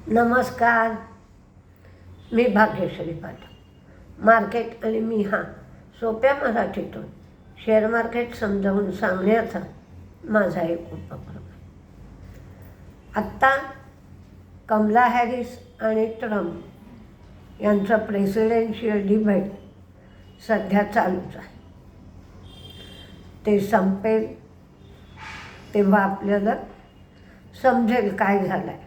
नमस्कार. मी भाग्यश्री पाठक. मार्केट आणि मी सोप्या मराठीतून शेअर मार्केट समजावून सांगण्याचा माझा एक उपक्रम. आत्ता कमला हॅरिस आणि ट्रम्प यांचं प्रेसिडेन्शियल डिबेट सध्या चालूच आहे. ते संपेल तेव्हा आपल्याला समजेल काय झालं आहे.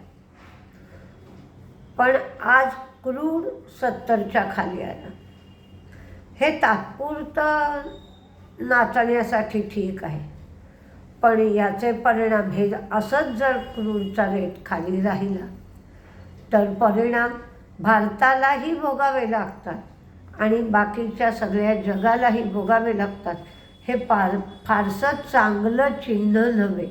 पण आज क्रूड 70च्या खाली आलं. हे तात्पुरतं नाचण्यासाठी ठीक आहे, पण याचे परिणाम हे असंच जर क्रूडचा रेट खाली राहिला तर परिणाम भारतालाही भोगावे लागतात आणि बाकीच्या सगळ्या जगालाही भोगावे लागतात. हे फारसं चांगलं चिन्ह नव्हे,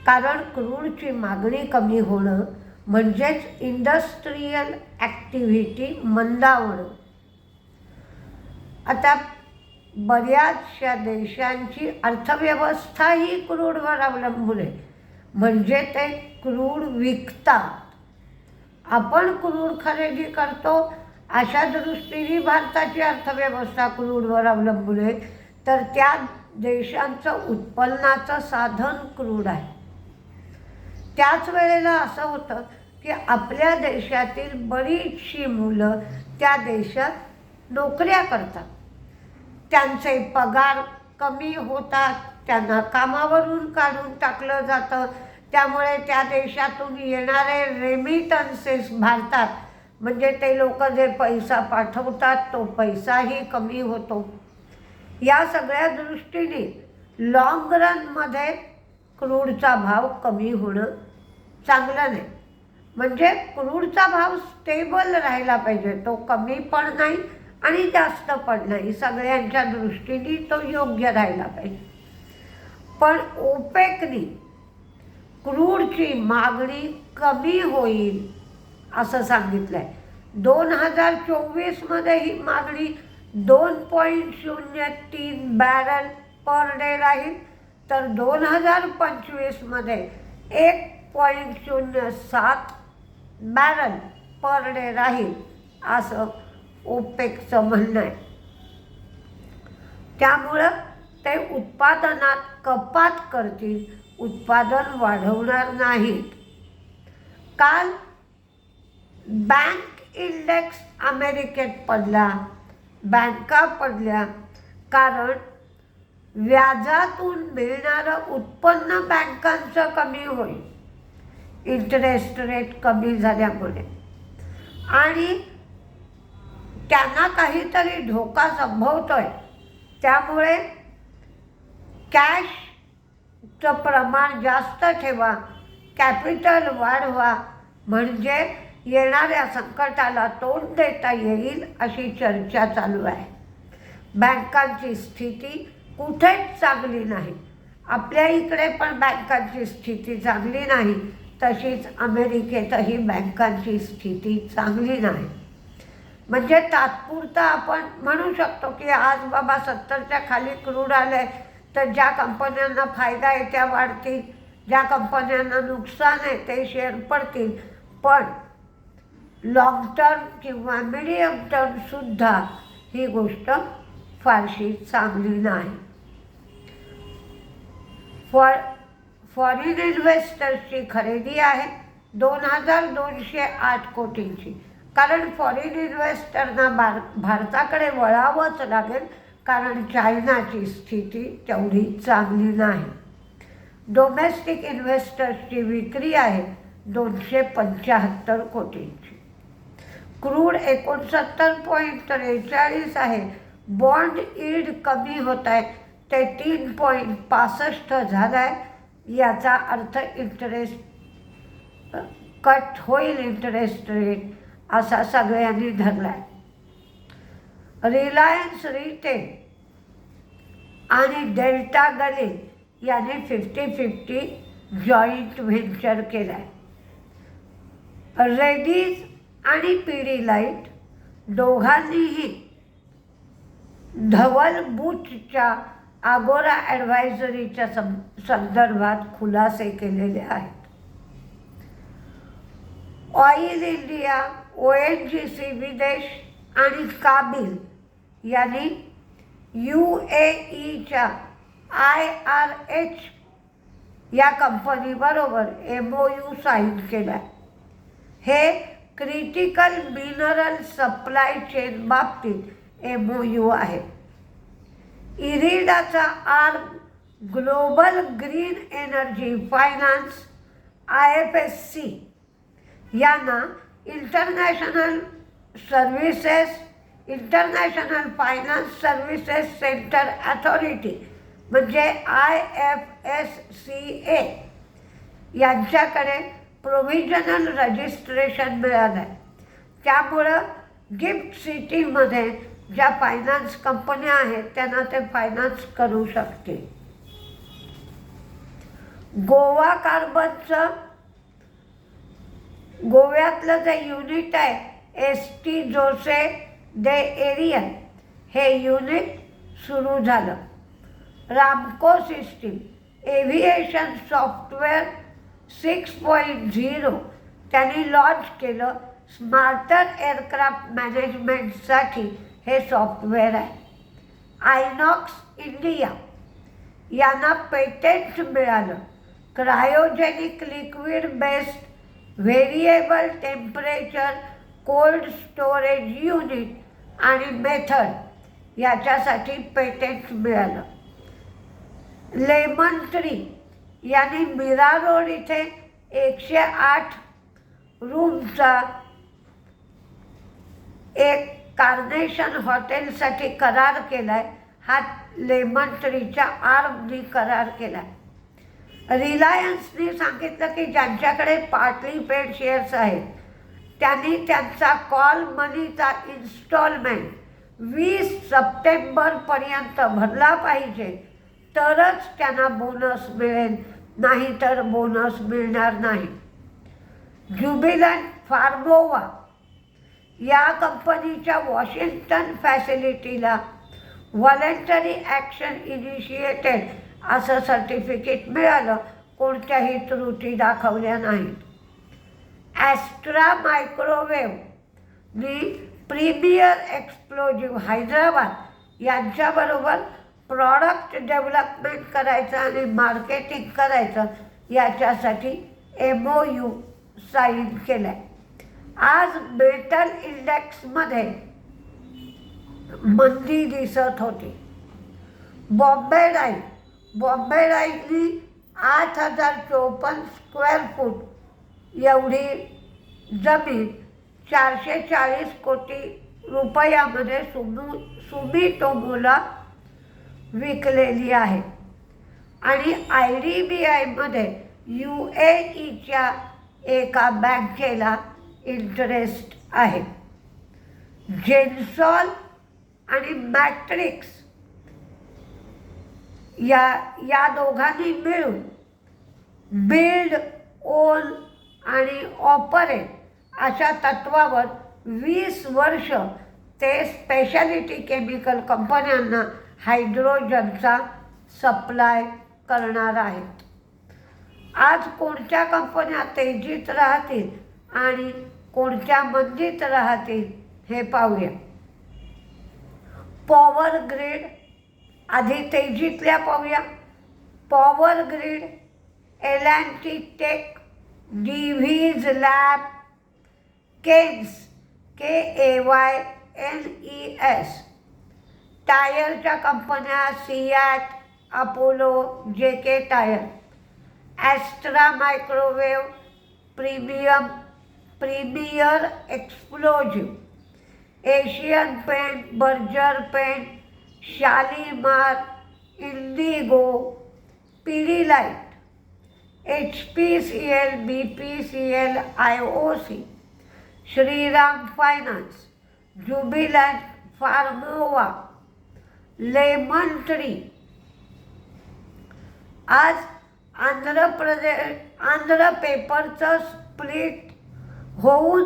कारण क्रूडची मागणी कमी होणं म्हणजेच इंडस्ट्रीयल ॲक्टिव्हिटी मंदावणं. आता बऱ्याचशा देशांची अर्थव्यवस्था ही क्रूडवर अवलंबून आहे, म्हणजे ते क्रूड विकतात. आपण क्रूड खरेदी करतो, अशा दृष्टीने भारताची अर्थव्यवस्था क्रूडवर अवलंबून आहे. तर त्या देशांचं उत्पन्नाचं साधन क्रूड आहे. त्याच वेळेला असं होतं की आपल्या देशातील बरीचशी मुलं त्या देशात नोकऱ्या करतात. त्यांचे पगार कमी होतात, त्यांना कामावरून काढून टाकलं जातं. त्यामुळे त्या देशातून येणारे रेमिटन्सेस भारतात, म्हणजे ते लोक जे पैसा पाठवतात तो पैसाही कमी होतो. या सगळ्या दृष्टीने लाँग रनमध्ये क्रूडचा भाव कमी होणं चांगलं नाही. म्हणजे क्रूडचा भाव स्टेबल राहिला पाहिजे, तो कमी पण नाही आणि जास्त पण नाही, सगळ्यांच्या दृष्टीने तो योग्य राहिला पाहिजे. पण ओपेकनी क्रूडची मागणी कमी होईल असं सांगितलं आहे. 2024मध्ये ही मागणी 2.03 बॅरल पर डे राहील, तर 2025मध्ये 1.07 बॅरल पर डे राहील असं ओपेकचं म्हणणं आहे. त्यामुळं ते उत्पादनात कपात करतील, उत्पादन वाढवणार नाहीत. काल बँक इंडेक्स अमेरिकेत पडला, बँका पडल्या, कारण व्याजातून मिळणारं उत्पन्न बँकांचं कमी होईल, इंटरेस्ट रेट कमी झाल्यामुळे, आणि त्यांना काहीतरी धोका संभवतोय. त्यामुळे कॅशचं प्रमाण जास्त ठेवा, कॅपिटल वाढवा, म्हणजे येणाऱ्या संकटाला तोंड देता येईल अशी चर्चा चालू आहे. बँकांची स्थिती कुठेच चांगली नाही. आपल्या इकडे पण बँकांची स्थिती चांगली नाही, तशीच अमेरिकेतही बँकांची स्थिती चांगली नाही. म्हणजे तात्पुरता आपण म्हणू शकतो की आज बाबा 70च्या खाली क्रूड आलं आहे, तर ज्या कंपन्यांना फायदा आहे त्या वाढतील, ज्या कंपन्यांना नुकसान आहे ते शेअर पडतील. पण लाँग टर्म किंवा मिडियम टर्मसुद्धा ही गोष्ट फारशी चांगली नाही. फॉरेन इन्व्हेस्टर्सची खरेदी आहे 2208 कोटींची. कारण फॉरेन इन्व्हेस्टरना भारताकडे वळावंच लागेल, कारण चायनाची स्थिती तेवढी चांगली नाही. डोमेस्टिक इन्व्हेस्टर्सची विक्री आहे 275 कोटींची. क्रूड 69.43 आहे. बॉन्ड यील्ड कमी होत आहे, ते 3.65 झालं आहे. याचा अर्थ इंटरेस्ट कट होईल, इंटरेस्ट रेट असा सगळ्यांनी धरला आहे. रिलायन्स रिटेल आणि डेल्टा गलिन याने 50-50 जॉईंट व्हेंचर केला आहे. रेडीज आणि पिडीलाइट दोघांनीही धवल बुचच्या आगोरा ॲडव्हायझरीच्या संदर्भात खुलासे केलेले आहेत. ऑइल इंडिया, ONGC विदेश आणि काबिल यांनी UAEच्या IRH या कंपनीबरोबर MOU साईन केला. हे क्रिटिकल मिनरल सप्लाय चेन बाबतीत MOU आहे. इरिडाचा arm global green energy finance IFSC यांना international finance services centre authority म्हणजे IFSCA यांच्याकडे प्रोव्हिजनल रजिस्ट्रेशन मिळालं आहे. त्यामुळं गिफ्ट सिटीमध्ये ज्या फायनान्स कंपन्या आहेत त्यांना ते फायनान्स करू शकते. गोवा कार्बनचं गोव्यातलं जे युनिट आहे ST जोसे दे एरियन हे युनिट सुरू झालं. रामको सिस्टीम एव्हिएशन सॉफ्टवेअर 6.0 त्यांनी लॉन्च केलं. स्मार्टर एअरक्राफ्ट मॅनेजमेंटसाठी हे सॉफ्टवेअर आहे. आयनॉक्स इंडिया यांना पेटेंट मिळालं. Cryogenic liquid based variable temperature cold storage unit आणि मेथड याच्यासाठी पेटेंट मिळालं. लेमन ट्री यांनी मीरा रोड इथे 108 रूमचा एक कार्नेशन हॉटेलसाठी करार केला आहे. हा लेमन ट्रीच्या आर्मनी करार केला आहे. रिलायन्सने सांगितलं की ज्यांच्याकडे पार्टली पेड शेअर्स आहेत त्यांनी त्यांचा कॉल मनीचा इन्स्टॉलमेंट 20 सप्टेंबरपर्यंत भरला पाहिजे, तरच त्यांना बोनस मिळेल, नाहीतर बोनस मिळणार नाही. ज्युबिलंट फार्मोवा या कंपनीच्या वॉशिंग्टन फॅसिलिटीला व्हॉलंटरी ॲक्शन इनिशिएटेड असं सर्टिफिकेट मिळालं. कोणत्याही त्रुटी दाखवल्या नाहीत. ॲस्ट्रा मायक्रोवेव्हनी प्रीमियर एक्सप्लोजिव्ह हैदराबाद यांच्याबरोबर प्रॉडक्ट डेव्हलपमेंट करायचं आणि मार्केटिंग करायचं याच्यासाठी MOU साईन केलं आहे. आज मेटल इंडेक्समध्ये मंदी दिसत होती. बॉम्बे डाईंगनी 8,054 स्क्वेअर फूट एवढी जमीन 440 कोटी रुपयामध्ये सुमिटोमोला विकलेली आहे. आणि IDBIमध्ये UAEच्या एका बँकेला इंटरेस्ट आहे. जेन्सॉल आणि मॅट्रिक्स या दोघांनी मिळून बिल्ड, ओन आणि ऑपरेट अशा तत्वावर 20 वर्ष ते स्पेशालिटी केमिकल कंपन्यांना हायड्रोजनचा सप्लाय करणार आहेत. आज कोणत्या कंपन्या तेजीत राहतील आणि कोणत्या मंदीत राहतील हे पाहूया. पॉवर ग्रीड आधी तेजीतल्या पाहूया. Power grid, L&T tech, Divi's lab, Kaynes KAYNES, टायरच्या कंपन्या CEAT, Apollo, JK tyre, Astra microwave, premier explosive, Asian paint, Berger paint, Shalimar, IndiGo, Pidilite, HPCL, BPCL, IOC, Shriram finance, Jubilant Pharmova, lemon tree. आज आंध्र पेपरचं स्प्लिट होऊन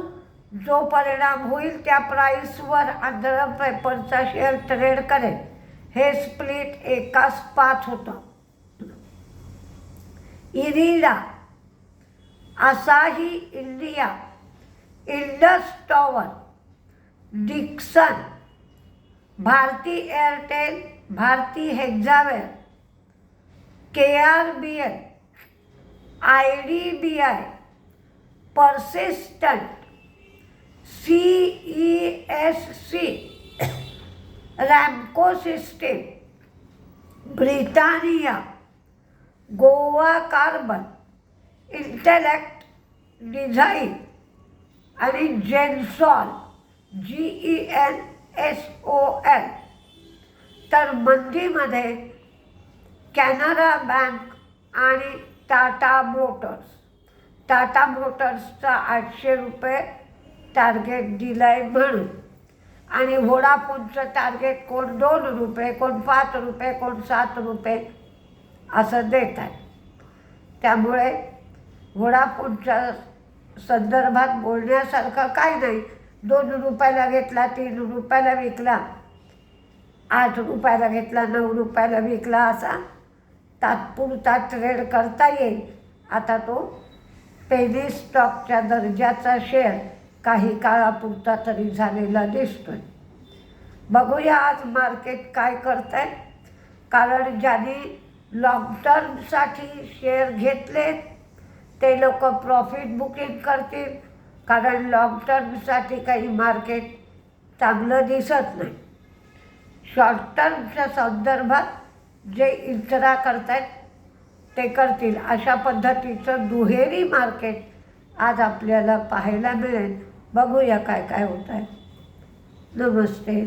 जो परिणाम होईल त्या प्राईसवर आंध्र पेपरचा शेअर ट्रेड करेल. हे स्प्लिट एकाच पाच होतं. IREDA, Asahi India, Indus tower, Dixon, Bharti Airtel, Bharti Hexaware, KRBL, IDBI, persistent, CESC, Ramco system, Britannia, Goa carbon, Intellect design आणि जेन्सॉल, GENSOL. तर मंदीमध्ये कॅनरा बँक आणि टाटा मोटर्स. टाटा मोटर्सचा 800 रुपये टार्गेट दिलं आहे म्हणून, आणि व्होडाफोनचं टार्गेट कोण 2 रुपये, कोण 5 रुपये, कोण 7 रुपये असं देत आहे. त्यामुळे व्होडाफोनच्या संदर्भात बोलण्यासारखं काही नाही. 2 रुपयाला घेतला, 3 रुपयाला विकला, 8 रुपयाला घेतला, 9 रुपयाला विकला, असा तात्पुरता ट्रेड करता येईल. आता तो पेनी स्टॉकच्या दर्जाचा शेअर काही काळापुरता तरी झालेला दिसतोय. बघूया आज मार्केट काय करत आहे. कारण ज्यांनी लॉंग टर्मसाठी शेअर घेतले ते लोक प्रॉफिट बुकिंग करतील, कारण लॉंग टर्मसाठी काही मार्केट चांगलं दिसत नाही. शॉर्ट टर्मच्या संदर्भात जे इतरा करत आहेत ते करतील. अशा पद्धतीचं दुहेरी मार्केट आज आपल्याला पाहायला मिळेल. बघूया काय काय होत आहे. नमस्ते.